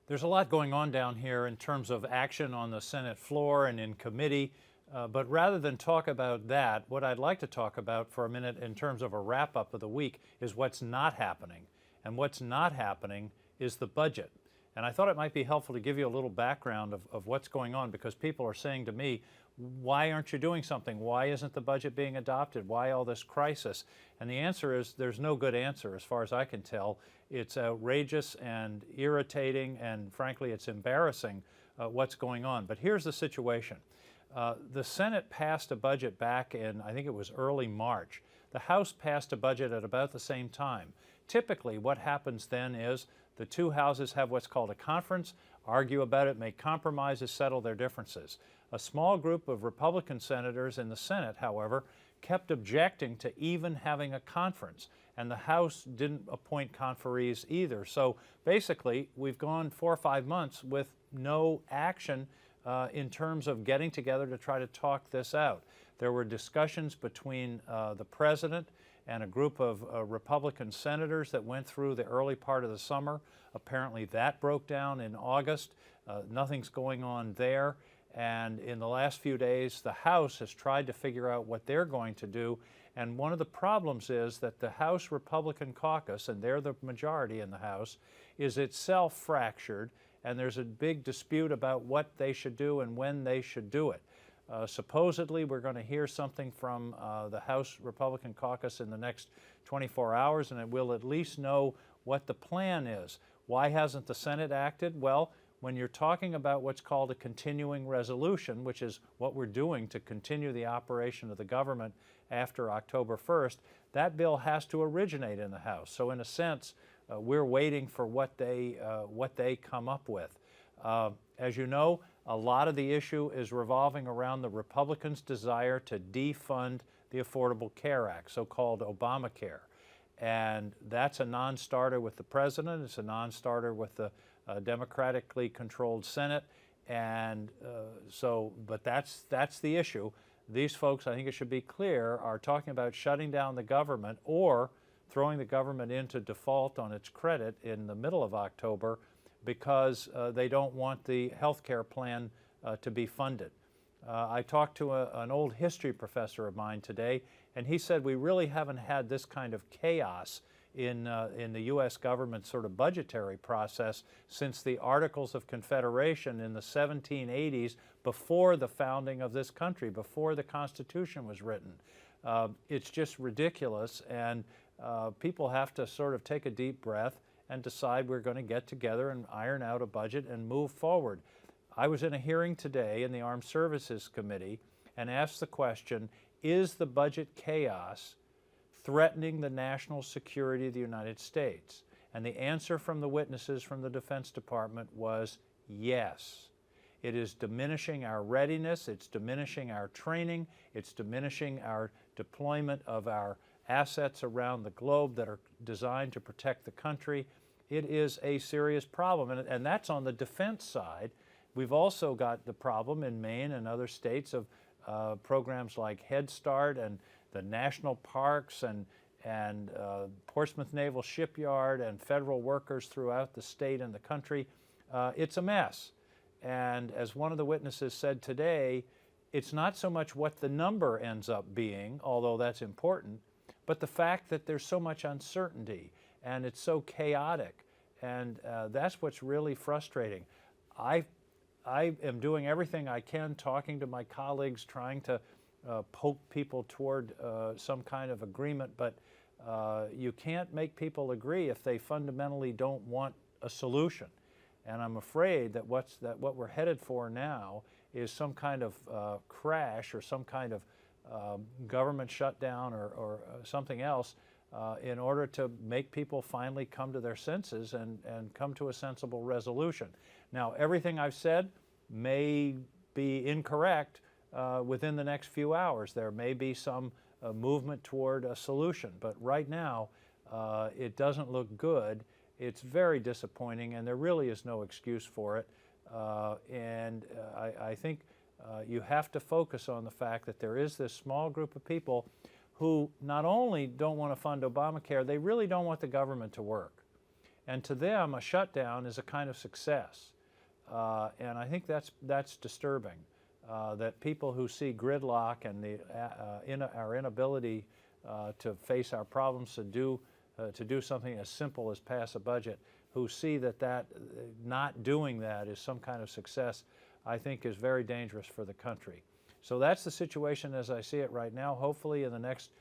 There's a lot going on down here in terms of action on the Senate floor and in committee, but rather than talk about that, what I'd like to talk about for a minute in terms of a wrap-up of the week is what's not happening. And what's not happening is the budget. And I thought it might be helpful to give you a little background of what's going on, because people are saying to me, why aren't you doing something? Why isn't the budget being adopted? Why all this crisis? And the answer is there's no good answer as far as I can tell. It's outrageous and irritating, and frankly, it's embarrassing what's going on. But here's the situation. The Senate passed a budget back in, I think it was early March. The House passed a budget at about the same time. Typically, what happens then is the two houses have what's called a conference, argue about it, make compromises, settle their differences. A small group of Republican senators in the Senate, however, kept objecting to even having a conference, and the House didn't appoint conferees either. So basically, we've gone 4 or 5 months with no action in terms of getting together to try to talk this out. There were discussions between the president and a group of Republican senators that went through the early part of the summer. Apparently that broke down in August. Nothing's going on there. And in the last few days, the House has tried to figure out what they're going to do. And one of the problems is that the House Republican caucus, and they're the majority in the House, is itself fractured, and there's a big dispute about what they should do and when they should do it. Supposedly, we're going to hear something from the House Republican caucus in the next 24 hours, and we'll at least know what the plan is. Why hasn't the Senate acted? Well, when you're talking about what's called a continuing resolution, which is what we're doing to continue the operation of the government after October 1st, that bill has to originate in the House. So in a sense, we're waiting for what they come up with. As you know, a lot of the issue is revolving around the Republicans' desire to defund the Affordable Care Act, so-called Obamacare. And that's a non-starter with the president. It's a non-starter with the democratically controlled Senate. And but that's the issue. These folks, I think it should be clear, are talking about shutting down the government or throwing the government into default on its credit in the middle of October because they don't want the health care plan to be funded. I talked to an old history professor of mine today, and he said we really haven't had this kind of chaos in the U.S. government sort of budgetary process since the Articles of Confederation in the 1780s, before the founding of this country, before the Constitution was written. It's just ridiculous, and people have to sort of take a deep breath and decide we're going to get together and iron out a budget and move forward. I was in a hearing today in the Armed Services Committee and asked the question, is the budget chaos threatening the national security of the United States? And the answer from the witnesses from the Defense Department was yes. It is diminishing our readiness, it's diminishing our training, it's diminishing our deployment of our assets around the globe that are designed to protect the country. It is a serious problem, and that's on the defense side. We've also got the problem in Maine and other states of programs like Head Start and the national parks and Portsmouth Naval Shipyard and federal workers throughout the state and the country. It's a mess. And as one of the witnesses said today, it's not so much what the number ends up being, although that's important, but the fact that there's so much uncertainty and it's so chaotic. And that's what's really frustrating. I am doing everything I can, talking to my colleagues, trying to poke people toward some kind of agreement, but you can't make people agree if they fundamentally don't want a solution. And I'm afraid that what we're headed for now is some kind of crash or some kind of government shutdown or something else in order to make people finally come to their senses and come to a sensible resolution. Now, everything I've said may be incorrect within the next few hours. There may be some movement toward a solution, but right now it doesn't look good. It's very disappointing, and there really is no excuse for it. I think you have to focus on the fact that there is this small group of people who not only don't want to fund Obamacare, they really don't want the government to work. And to them, a shutdown is a kind of success. And I think that's disturbing, that people who see gridlock and our inability to face our problems, to do something as simple as pass a budget, who see that not doing that is some kind of success, I think is very dangerous for the country. So that's the situation as I see it right now. Hopefully in the next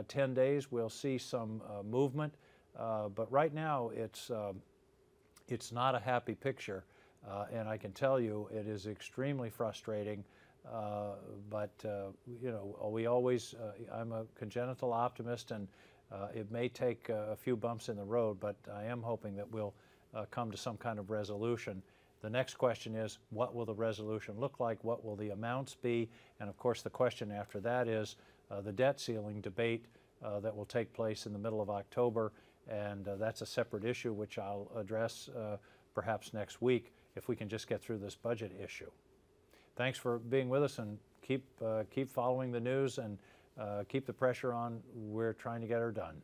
10 days we'll see some movement, but right now it's not a happy picture, and I can tell you it is extremely frustrating. But you know, we always, I'm a congenital optimist, and it may take a few bumps in the road, but I am hoping that we'll come to some kind of resolution. The next question is, what will the resolution look like? What will the amounts be? And of course, the question after that is the debt ceiling debate that will take place in the middle of October, and that's a separate issue which I'll address perhaps next week if we can just get through this budget issue. Thanks for being with us, and keep following the news, and keep the pressure on. We're trying to get her done.